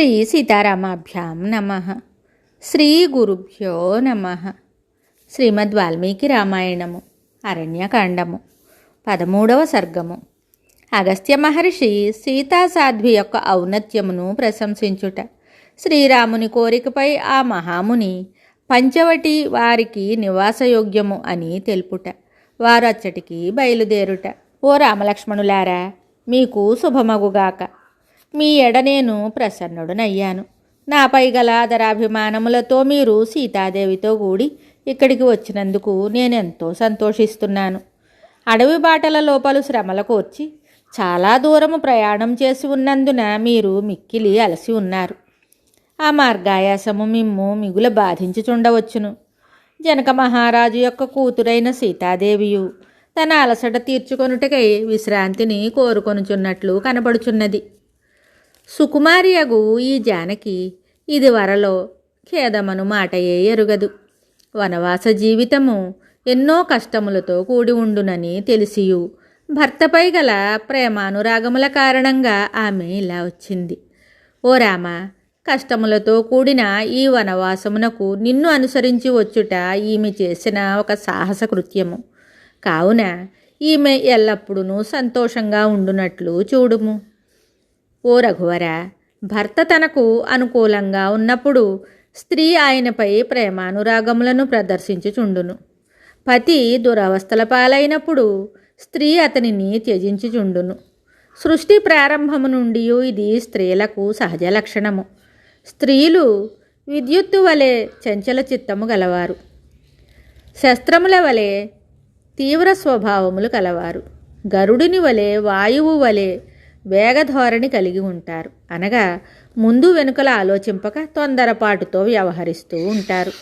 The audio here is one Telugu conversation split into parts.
శ్రీ సీతారామాభ్యాం నమః. శ్రీ గురుభ్యో నమః. శ్రీమద్ వాల్మీకి రామాయణము అరణ్యకాండము 13వ సర్గము. అగస్త్య మహర్షి సీతాసాధ్వి యొక్క ఔన్నత్యమును ప్రశంసించుట. శ్రీరాముని కోరికపై ఆ మహాముని పంచవటి వారికి నివాసయోగ్యము అని తెలుపుట. వారు అచ్చటికి బయలుదేరుట. ఓ రామలక్ష్మణులారా, మీకు శుభమగుగాక. మీ ఎడ నేను ప్రసన్నుడనయ్యాను. నాపై గల ఆదరాభిమానములతో మీరు సీతాదేవితో కూడి ఇక్కడికి వచ్చినందుకు నేనెంతో సంతోషిస్తున్నాను. అడవి బాటలలో పలు శ్రమల కోర్చి చాలా దూరము ప్రయాణం చేసి ఉన్నందున మీరు మిక్కిలి అలసి ఉన్నారు. ఆ మార్గాయాసము మిమ్ము మిగుల బాధించుచుండవచ్చును. జనక మహారాజు యొక్క కూతురైన సీతాదేవియు తన అలసట తీర్చుకొనుటకై విశ్రాంతిని కోరుకొనుచున్నట్లు కనబడుచున్నది. సుకుమారియగు ఈ జానకి ఇది వరలో ఖేదమను మాటయే ఎరుగదు. వనవాస జీవితము ఎన్నో కష్టములతో కూడి ఉండునని తెలిసియు భర్తపై గల ప్రేమానురాగముల కారణంగా ఆమె ఇలా వచ్చింది. ఓ రామ, కష్టములతో కూడిన ఈ వనవాసమునకు నిన్ను అనుసరించి వచ్చుట ఈమె చేసిన ఒక సాహస కృత్యము. కావున ఈమె ఎల్లప్పుడూ సంతోషంగా ఉండునట్లు చూడుము. ఓ రఘువర, భర్త తనకు అనుకూలంగా ఉన్నప్పుడు స్త్రీ ఆయనపై ప్రేమానురాగములను ప్రదర్శించుచుండును. పతి దురవస్థల పాలైనప్పుడు స్త్రీ అతనిని త్యజించుచుండును. సృష్టి ప్రారంభము నుండి ఇది స్త్రీలకు సహజ లక్షణము. స్త్రీలు విద్యుత్తు వలె చంచల చిత్తము గలవారు, శస్త్రముల వలె తీవ్ర స్వభావములు కలవారు, గరుడుని వలె వాయువు వలె వేగధోరణి కలిగి ఉంటారు. అనగా ముందు వెనుకల ఆలోచింపక తొందరపాటుతో వ్యవహరిస్తూ ఉంటారు.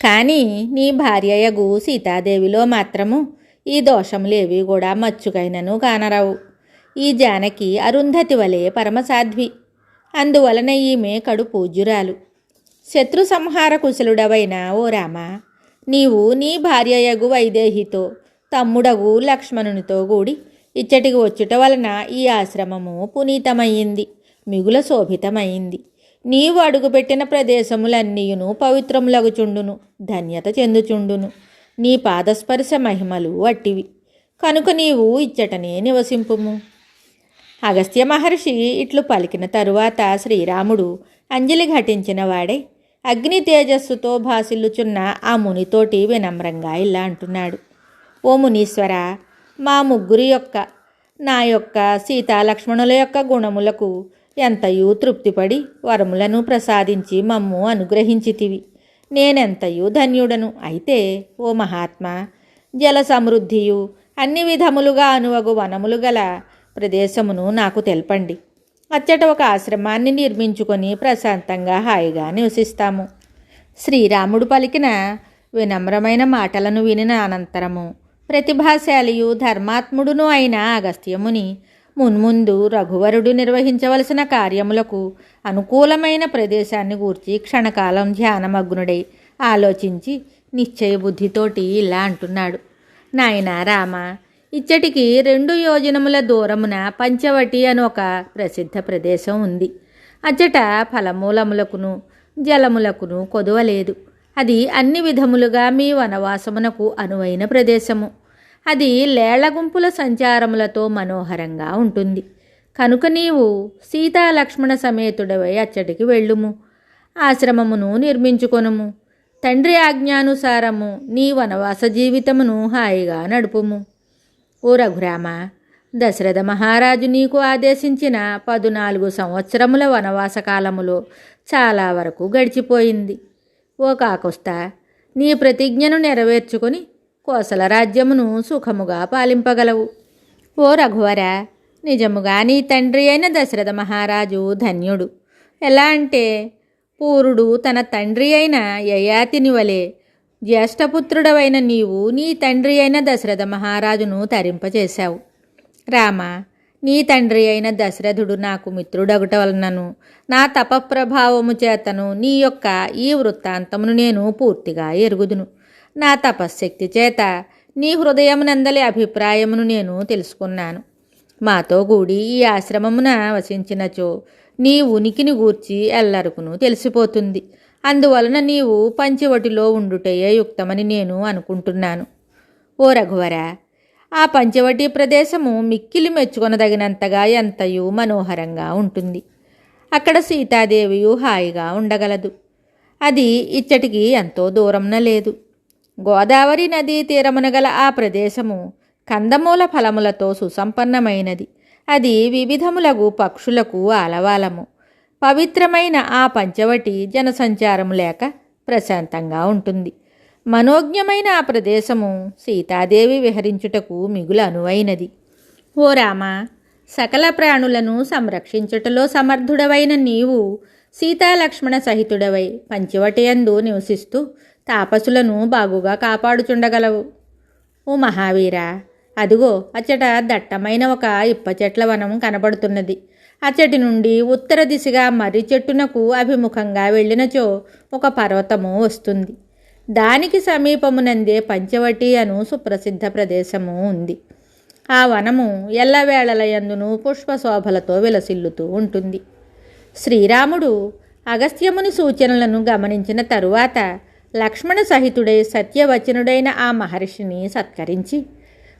కానీ నీ భార్యయగు సీతాదేవిలో మాత్రము ఈ దోషములేవి కూడా మచ్చుకైనను కానరావు. ఈ జానకి అరుంధతి వలె పరమసాధ్వి. అందువలన ఈమె కడు పూజ్యురాలు. శత్రు సంహార కుశలుడవైన ఓ రామ, నీవు నీ భార్యయగు వైదేహితో తమ్ముడగు లక్ష్మణునితో కూడి ఇచ్చటికి వచ్చుట వలన ఈ ఆశ్రమము పునీతమయ్యింది, మిగుల శోభితమైంది. నీవు అడుగుపెట్టిన ప్రదేశములన్నీయును పవిత్రములగుచుండును, ధన్యత చెందుచుండును. నీ పాదస్పర్శ మహిమలు అట్టివి కనుక నీవు ఇచ్చటనే నివసింపుము. అగస్త్య మహర్షి ఇట్లు పలికిన తరువాత శ్రీరాముడు అంజలి ఘటించిన వాడై అగ్ని తేజస్సుతో భాసిల్లుచున్న ఆ మునితోటి వినమ్రంగా ఇలా అంటున్నాడు. ఓ మునీశ్వర, మా ముగ్గురి యొక్క నా యొక్క సీతాలక్ష్మణుల యొక్క గుణములకు ఎంతయూ తృప్తిపడి వరములను ప్రసాదించి మమ్ము అనుగ్రహించితివి. నేనెంతయూ ధన్యుడను. అయితే ఓ మహాత్మా, జల సమృద్ధియు అన్ని విధములుగా అనువగు వనములు గల ప్రదేశమును నాకు తెలపండి. అచ్చట ఒక ఆశ్రమాన్ని నిర్మించుకొని ప్రశాంతంగా హాయిగా నివసిస్తాము. శ్రీరాముడు పలికిన వినమ్రమైన మాటలను వినిన అనంతరము ప్రతిభాశాలియు ధర్మాత్ముడును అయిన అగస్త్యముని మున్ముందు రఘువరుడు నిర్వహించవలసిన కార్యములకు అనుకూలమైన ప్రదేశాన్ని గూర్చి క్షణకాలం ధ్యానమగ్నుడై ఆలోచించి నిశ్చయ బుద్ధితోటి ఇలా అంటున్నాడు. నాయనా రామ, ఇచ్చటికి 2 యోజనముల దూరమున పంచవటి అని ఒక ప్రసిద్ధ ప్రదేశం ఉంది. అచ్చట ఫలమూలములకును జలములకును కొదువలేదు. అది అన్ని విధములుగా మీ వనవాసమునకు అనువైన ప్రదేశము. అది లేళ్ల గుంపుల సంచారములతో మనోహరంగా ఉంటుంది. కనుక నీవు సీతాలక్ష్మణ సమేతుడవై అచ్చటికి వెళ్ళుము. ఆశ్రమమును నిర్మించుకొనుము. తండ్రి ఆజ్ఞానుసారము నీ వనవాస జీవితమును హాయిగా నడుపుము. ఓ రఘురామ, దశరథ మహారాజు నీకు ఆదేశించిన 14 సంవత్సరముల వనవాస కాలములో చాలా వరకు గడిచిపోయింది. ఓ కాకుస్తా, నీ ప్రతిజ్ఞను నెరవేర్చుకొని కోసల రాజ్యమును సుఖముగా పాలింపగలవు. ఓ రఘువర, నిజముగా నీ తండ్రి అయిన దశరథ మహారాజు ధన్యుడు. ఎలా అంటే, పూరుడు తన తండ్రి అయిన యయాతిని వలె జ్యేష్ఠపుత్రుడవైన నీవు నీ తండ్రి అయిన దశరథ మహారాజును తరింపచేశావు. రామ, నీ తండ్రి అయిన దశరథుడు నాకు మిత్రుడగుట వలనను నా తపప్రభావము చేతను నీ యొక్క ఈ వృత్తాంతమును నేను పూర్తిగా ఎరుగుదును. నా తపశ్శక్తి చేత నీ హృదయమునందలి అభిప్రాయమును నేను తెలుసుకున్నాను. మాతో కూడి ఈ ఆశ్రమమున వసించినచో నీ ఉనికిని గూర్చి ఎల్లరకును తెలిసిపోతుంది. అందువలన నీవు పంచవటిలో ఉండుటయే యుక్తమని నేను అనుకుంటున్నాను. ఓ రఘువర, ఆ పంచవటి ప్రదేశము మిక్కిలి మెచ్చుకొనదగినంతగా ఎంతయు మనోహరంగా ఉంటుంది. అక్కడ సీతాదేవియు హాయిగా ఉండగలదు. అది ఇచ్చటికి ఎంతో దూరంన లేదు. గోదావరి నదీ తీరమున గల ఆ ప్రదేశము కందమూల ఫలములతో సుసంపన్నమైనది. అది వివిధములగు పక్షులకు ఆలవాలము. పవిత్రమైన ఆ పంచవటి జనసంచారము లేక ప్రశాంతంగా ఉంటుంది. మనోజ్ఞమైన ఆ ప్రదేశము సీతాదేవి విహరించుటకు మిగులు అనువైనది. ఓ రామ, సకల ప్రాణులను సంరక్షించుటలో సమర్థుడవైన నీవు సీతాలక్ష్మణ సహితుడవై పంచవటియందు నివసిస్తూ తాపసులను బాగుగా కాపాడుచుండగలవు. ఓ మహావీరా, అదిగో అచ్చట దట్టమైన ఒక ఇప్ప చెట్ల వనం కనబడుతున్నది. అచ్చటి నుండి ఉత్తర దిశగా మర్రి చెట్టునకు అభిముఖంగా వెళ్ళినచో ఒక పర్వతము వస్తుంది. దానికి సమీపమునందే పంచవటి అను సుప్రసిద్ధ ప్రదేశము ఉంది. ఆ వనము ఎల్లవేళలయందును పుష్పశోభలతో విలసిల్లుతూ ఉంటుంది. శ్రీరాముడు అగస్త్యముని సూచనలను గమనించిన తరువాత లక్ష్మణ సహితుడై సత్యవచనుడైన ఆ మహర్షిని సత్కరించి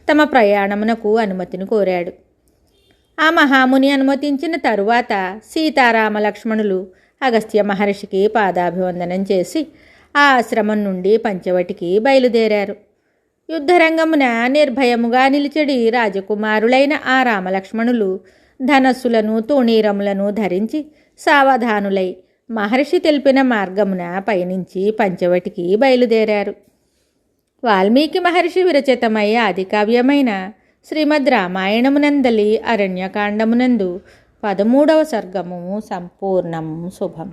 తమ ప్రయాణమునకు అనుమతిని కోరాడు. ఆ మహాముని అనుమతించిన తరువాత సీతారామ లక్ష్మణులు అగస్త్య మహర్షికి పాదాభివందనం చేసి ఆ ఆశ్రమం నుండి పంచవటికి బయలుదేరారు. యుద్ధరంగమున నిర్భయముగా నిలిచడి రాజకుమారులైన ఆ రామలక్ష్మణులు ధనస్సులను తూణీరములను ధరించి సావధానులై మహర్షి తెలిపిన మార్గమున పయనించి పంచవటికి బయలుదేరారు. వాల్మీకి మహర్షి విరచితమై ఆదికావ్యమైన శ్రీమద్ రామాయణమునందలి అరణ్యకాండమునందు 13వ సర్గము సంపూర్ణం. శుభం.